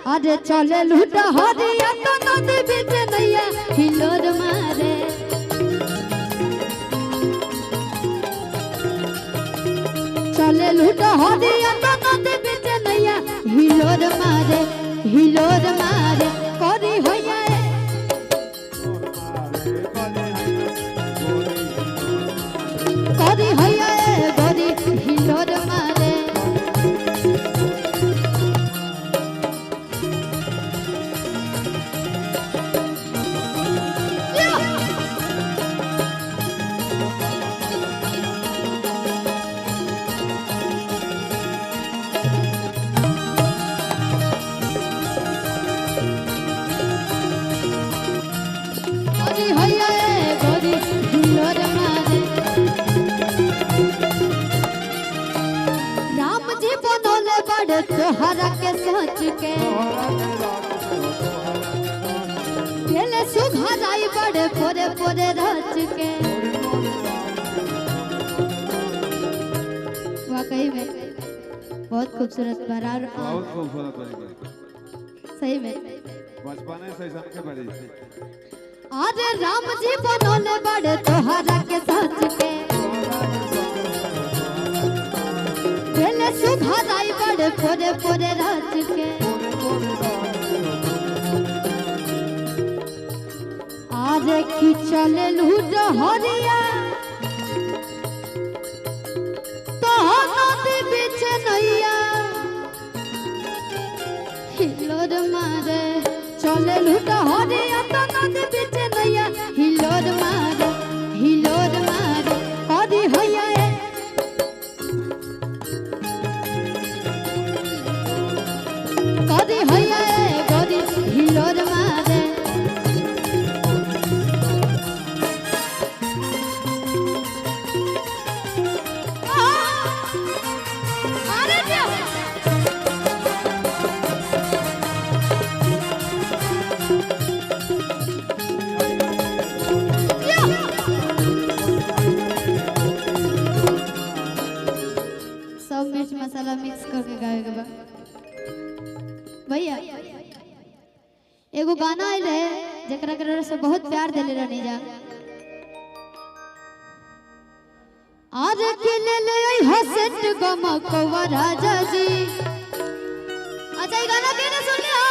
अरे चले लूटा हरिया तो नदी बीच नैया हिलोर मारे चले लूटा हरिया तो नदी बीच नैया हिलोर मारे करी होया करी होया गोरी हिलोर मारे तोहरा के सोच के पहले सुघराई बड़े पोरे पोरे रच के वाकई में बहुत खूबसूरत बरार बहुत खूबसूरत बनी सही में बचपने से सन के बड़ी आज राम जी बनोले बड़े तोहरा के सोच के पहले सुघराई बड़े पोरे पोरे रच के आज की चले लूट हरिया तो नदी बीच नैया हिलोर मारे चले लूट हरिया तो नदी बीच नैया हिलोर मारे करी होया कदी होया गोरी हिलोर मारे सब मिर्च मसाला मिक्स करके गाएगा भैया एगो गाना आयल है जकरा के से बहुत प्यार देले रहनी जा आज के ले हसट गमकवा राजा जी अच्छा ये गाना केने सुन ले हो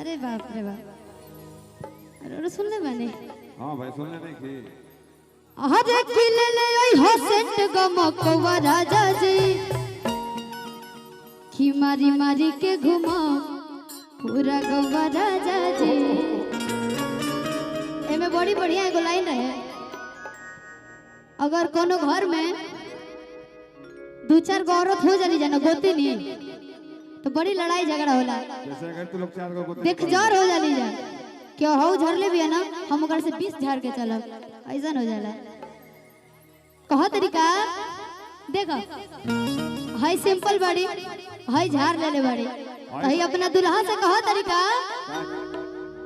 अरे बाप रे बाप अरे सुन ले मैंने हां भाई सुनने नहीं की आज के ले हसट गमकवा राजा जी कि मारी मारी के घुमा पूरा गवा राजा जी एमे बड़ी बढ़िया एगो लाइन है अगर कोनो घर में दो चार गो औरत हो जानी जाना गोती नहीं तो बड़ी लड़ाई झगड़ा होला जैसे अगर तू लोग 4 गो देख जार हो जानी जा क्यों हो झरले भी है ना हम अगर से 20 झाड़ के चलब ऐसा हो जाला कहो तरीका देखो हाय सिंपल बाड़ी हाय झाड़ ले ले बाड़ी कहीं अपना दुल्हा से कहो तरीका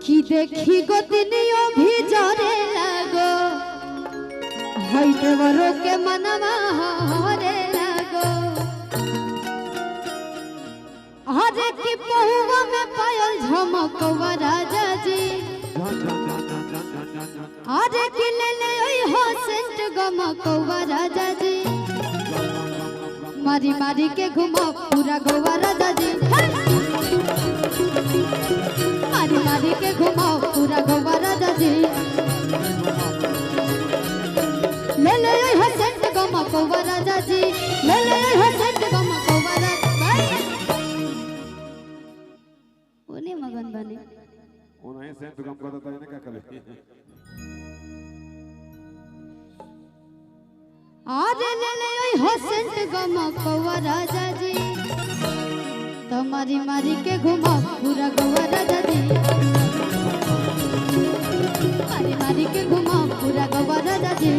कि देखी गोतनियों भी जरे लगो हाय देवरों के मनवा हरे लगो हरे की पहुआ में पायल झमकवा राजा जी हरे की ले ले हो सेंट गमकवा राजा जी मारी मारी के घुमा पूरा गोवा राजा जी मारी मारी के घुमाओ पूरा गोवा राजा जी ले ले हसंत गमा गोवा राजा जी ले ले हसंत गमा गोवा राजा भाई ओने मगन बने उन्हें सेंट गम को तो इन्हें क्या करे आज ले ले हसंत गमा गोवा राजा जी तो मारी मारी के घुमा पूरा गोवा राजा जी मारी मारी के घुमा पूरा गोवा राजा जी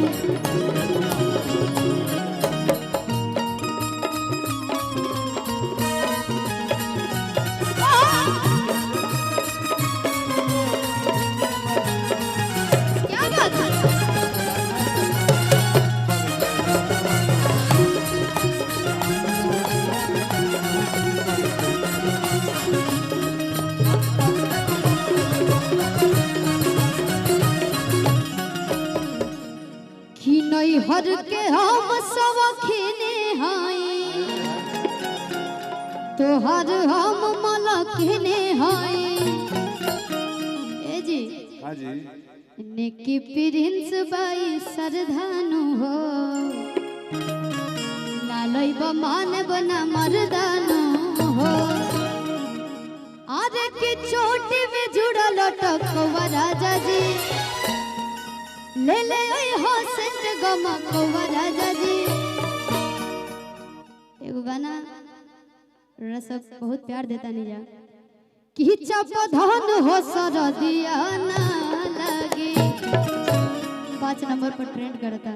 क्या बात है घर के हम सब खिने हाई तोहर हम मलखिने हाई ए जी हाँ जी निकी प्रिंस बाई सरधानु हो नालई मानव न मर्दानु हो आरे की चोटी में जुड़ा लटकवा राजा जी ले ले हो सेंट गमकवा राजा जी एगो गाना सब बहुत प्यार देता नहीं जा कि चपधन हो सरदिया ना लगे 5 नंबर पर ट्रेंड करता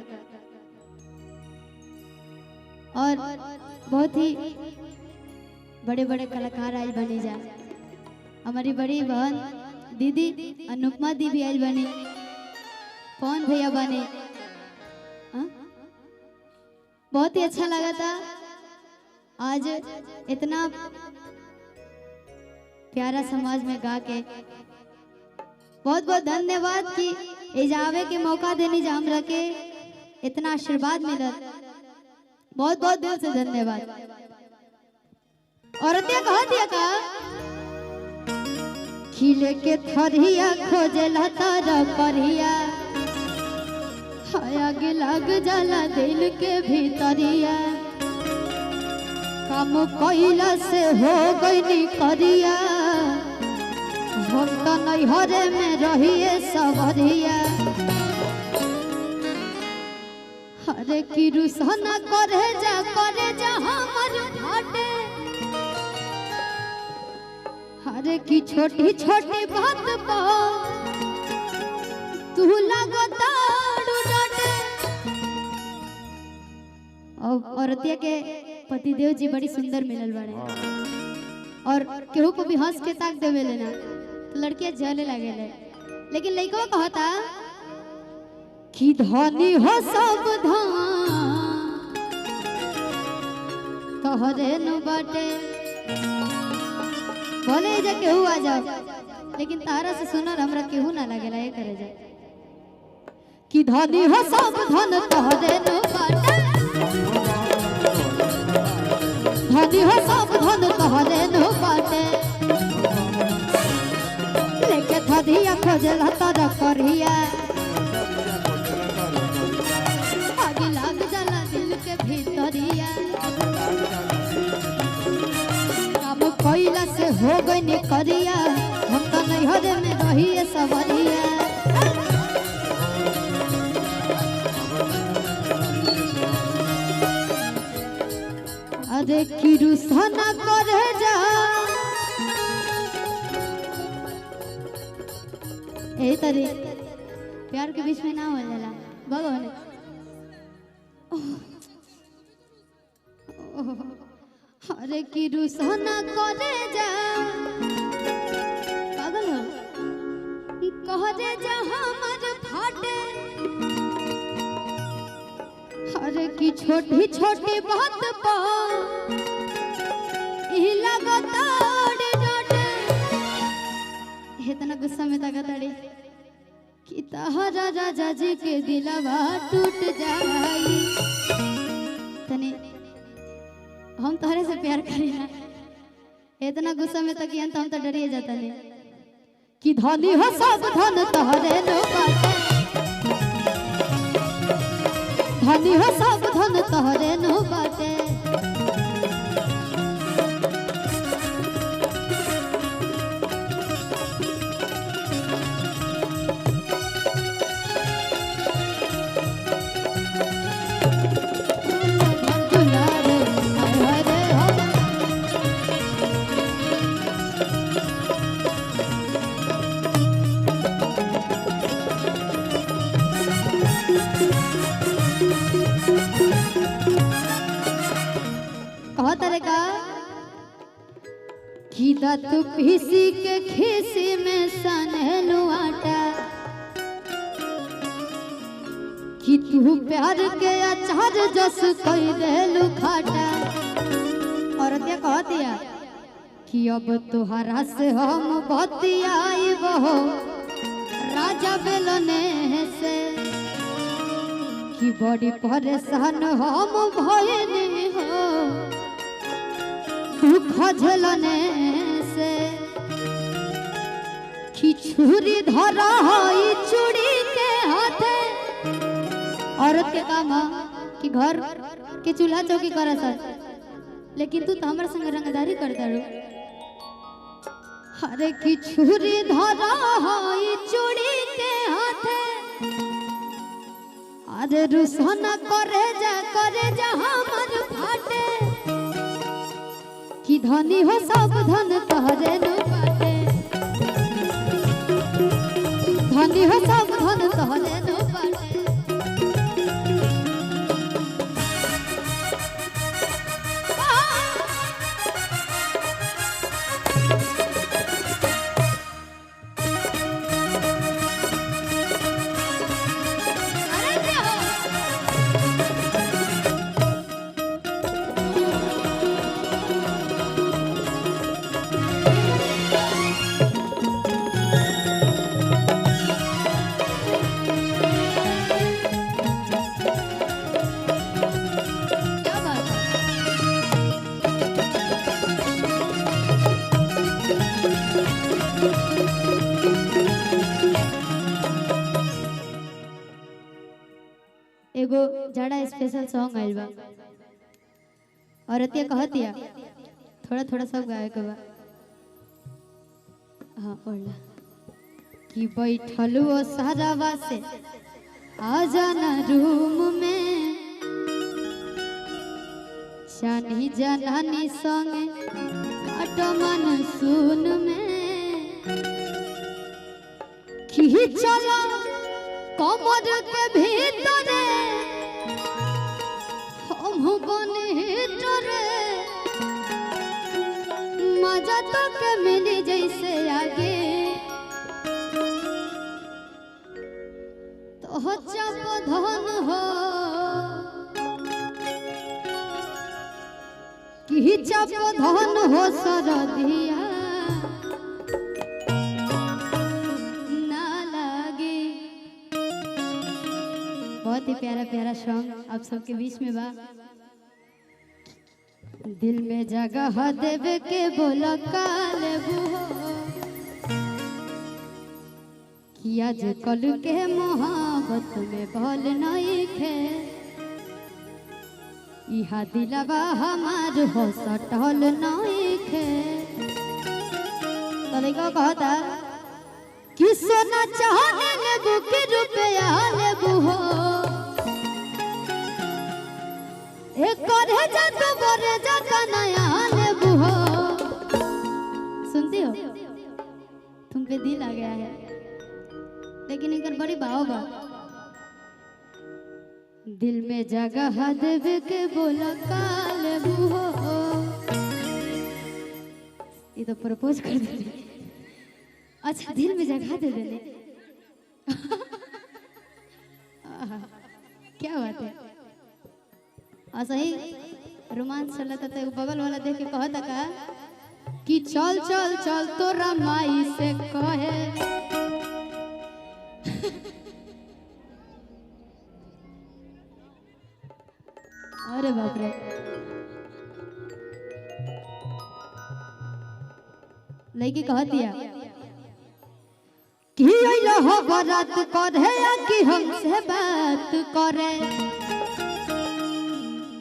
और बहुत ही बड़े बड़े कलाकार आज बने जा हमारी बड़ी बहन दीदी अनुपमा दी भी आज बने पवन भैया बने बहुत ही अच्छा लगा था आज इतना प्यारा समाज में गा के बहुत बहुत धन्यवाद कि इजावे के मौका देने जा हमरा के इतना आशीर्वाद मिला बहुत बहुत दिल से धन्यवाद औरतिया कह दिया का खिले के थरिया खोजला तारा करिया आग लग जाला दिल के भीतरिया काम कइला से हो गई करिया हम तो नैहरे में रहिए सबरिया हरे की रुसना करे जा हमर घाटे हरे की छोटी छोटी बात पर तू लगता औरतिया के पतिदेव जी बड़ी सुंदर मिलल बाड़े और केहू को भी हंस के ताक देवे लेना तो लड़कियां जले लगे ले लेकिन लइका कहता कि धनी हो सब धान तोहरे नु बाटे बोले जे केहू आ जाओ लेकिन तारा से सुनर हमरा केहू ना लागेला ये करे जाए कि धनी हो सब धन तोहरे नु बाटे धनी हो सब धन तोहरे नु बाटे लेके धनिया खोजला तारा करिया आगे लाग जाला दिल के भीतरिया काम कइला से हो गई करिया हम तो नैहरे में रहिए सबरिया अरे की रुसना करे जा ए तरी प्यार के बीच में ना हो जाला भगवान अरे की रुसना करे जा पागल हो कहरे जा हमर फाटे अरे की छोटी छोटी बात पर इतना गुस्सा में ताकताड़ी कि तहरा राजा जी के दिलवा टूट जाई तने हम तोहरे से प्यार करेला इतना गुस्सा में तक हम तो डरिए जाता नहीं कि धनी हो सब धन तोहरे नो बाटे धनी हो सब धन तोहरे नो बाटे तू पीसी के खीसी में सनलू आटा कि तू प्यार के अचार जस कई देलू खाटा और क्या कह दिया कि अब तुहरा से हम बतियाई बहो राजा बेलने से कि बड़ी परेशान हम भइनी हो दुख झेलने से कि छुरी धरा हई चूड़ी के हाथे। औरत के काम है कि घर के चूल्हा चौकी करे सर, लेकिन तू तो हमारे संग रंगदारी करता रो। अरे कि छुरी धरा हई चूड़ी के हाथे, अरे रुसना करे जा हमर फाटे कि धनी हो सब धन तहरे नु बाटे, धनी हो सब धन तहरे नु बाटे। एगो जड़ा स्पेशल सॉन्ग आइल बा, औरतिया कहतिया थोड़ा थोड़ा सब गाए के बा। हाँ बोला कि बैठल वो सारावा से आ जाना रूम में, जानी जनानी संगे काटो मन सुन में कि चलो कमर के भीतरे हम बने मजा तो के मिली जैसे आगे तो चप धन हो कि चप धन हो सरदिया ना लागे। बहुत ही प्यारा प्यारा सॉन्ग आप सबके बीच में बा। दिल में जगह देवे के बोला काल कि आज कल के मोहब्बत में भल नहीं खे, इहा दिलवा हमार हो सटल नहीं खे। तो लड़का कहता कि सोना चाहने लेबू के रुपया लेबू हो, एक करे जा तो बरे जा कन्हैया लेबू हो। सुनती हो तुम पे दिल आ गया है, लेकिन इनकर बड़ी भाव बा। दिल में जगह देवे के बोला काल हो, ये तो प्रपोज कर दे। अच्छा दिल में जगह दे देने क्या बात है। ऐसा ही रोमांस चला था तो बगल वाला देख के कहता का कि चल चल चल तोरा माई से कहे अरे बाप रे। लड़की कह दिया कि अइलो हो बारात करे या कि हमसे बात करे,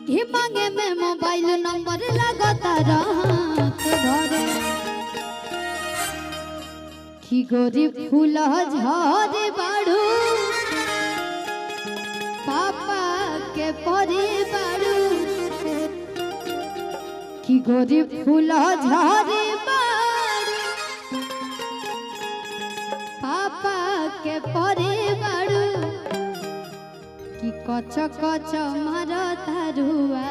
कि मांगे में मोबाइल नंबर लगता रात धरे, कि गोरी फूल झरे बाड़ू पापा के परी बाड़ू, कि गोरी फूल झरे बाड़ू पापा के परी बाड़ू, कि कच कच मारा तारुआ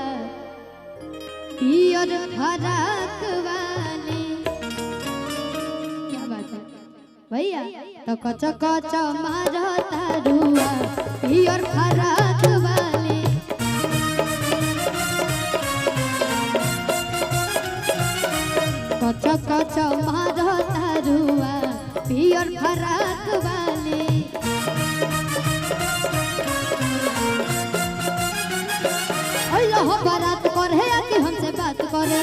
पियर फराक वाली। क्या बात है भैया। तो कच कच मारा तारुआ पियर फराक वाली, कच कच मारा तारुआ पियर फराक वाली। करे या कि हमसे बात करे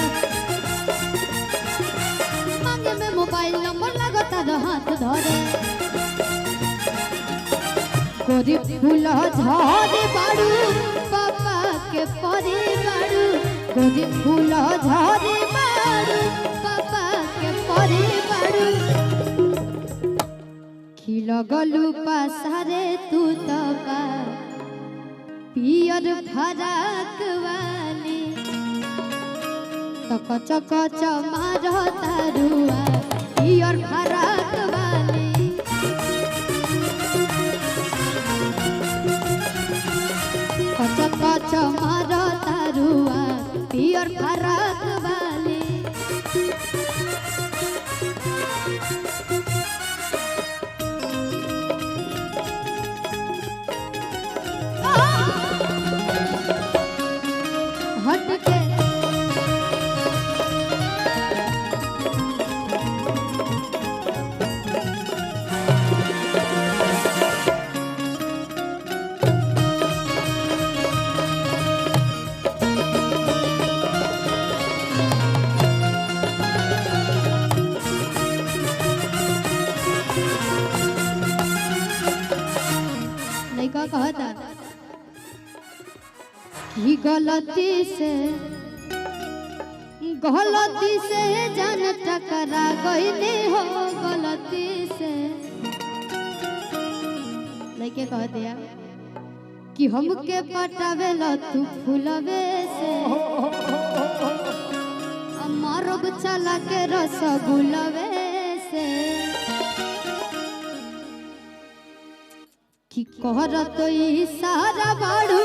मांगे में मोबाइल नंबर लगता तो हाथ धरे गरीब फूल झरे बाड़ू पापा के परे बाड़ू गरीब फूल झरे बाड़ू पापा के परे बाड़ू खिल गलू पासारे तू तबा पियर फराक वाली तक चक चमार तारुआ पियर फराक वाली कच कच मार तारुआ पियर फराक वाली हट के लड़का कहता कि गलती से जान टकरा गईली हो गलती से लड़के कह दिया कि हमके पटावे ला तू फूलवे से मारो चला के रसगुलवे से कि कहत इशारा बाड़ू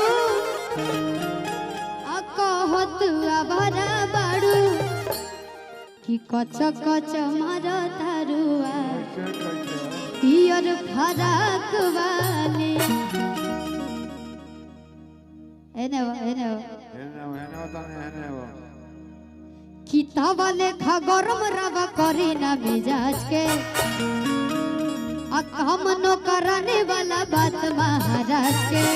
आ कहत आवारा बाड़ू कि कच कच मार तारुआ पियर फराक वाली एने किताबा लेखा गरम रवा करी ना मिजाज के आ काम न कराने वाला बात महाराज के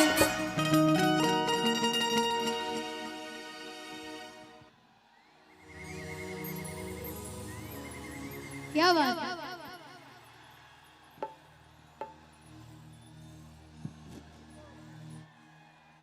क्या बात